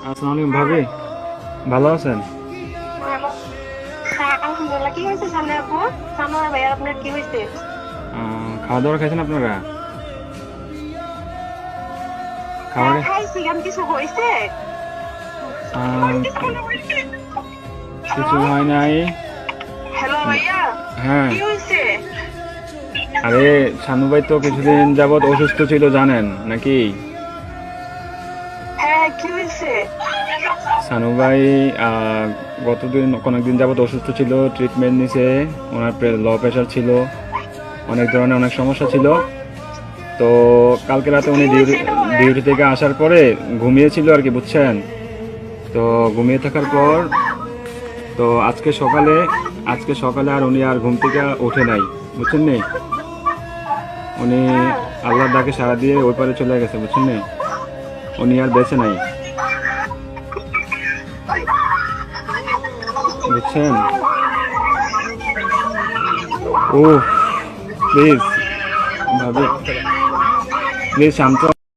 আসসালামু আলাইকুম ভাবি, ভালো আছেন? হ্যাঁ, আলহামদুলিল্লাহ। কি হয়েছে সামনে আপু? সামনে ভাইয়া আপনার কি হয়েছে? খাওয়া দাওয়া খাইছেন আপনারা? হ্যাঁ খাবারে খাইছি। আমি কিছু হয়েছে? আহ, হ্যালো, কিছু হয় নাই। হ্যালো ভাইয়া, হ্যাঁ, কি হয়েছে? আরে শানু ভাই তো কিছুদিন যাবৎ অসুস্থ ছিল জানেন নাকি? হ্যাঁ কি হয়েছে? শানু ভাই অনেকদিন যাবৎ অসুস্থ ছিল, ট্রিটমেন্ট নিছে। ওনার লো প্রেশার ছিল, অনেক ধরনের অনেক সমস্যা ছিল। তো কালকে রাতে কি উনি হয়েছে এটা বলেন। ডিউটি থেকে আসার পরে ঘুমিয়েছিল আর কি, বুঝছেন? তো ঘুমিয়ে থাকার হ্যাঁ, পর তো আজকে সকালে আর উনি আর ঘুম থেকে ওঠে নাই, বুঝছেন নি? উনি হ্যাঁ, আল্লাহর ডাকে সাড়া দিয়ে ওই পারে চলে গেছে, বুঝছেন নি? উনি আর বেঁচে নাই, বুঝছেন? ও প্লিজ ভাবি, প্লিজ শান্ত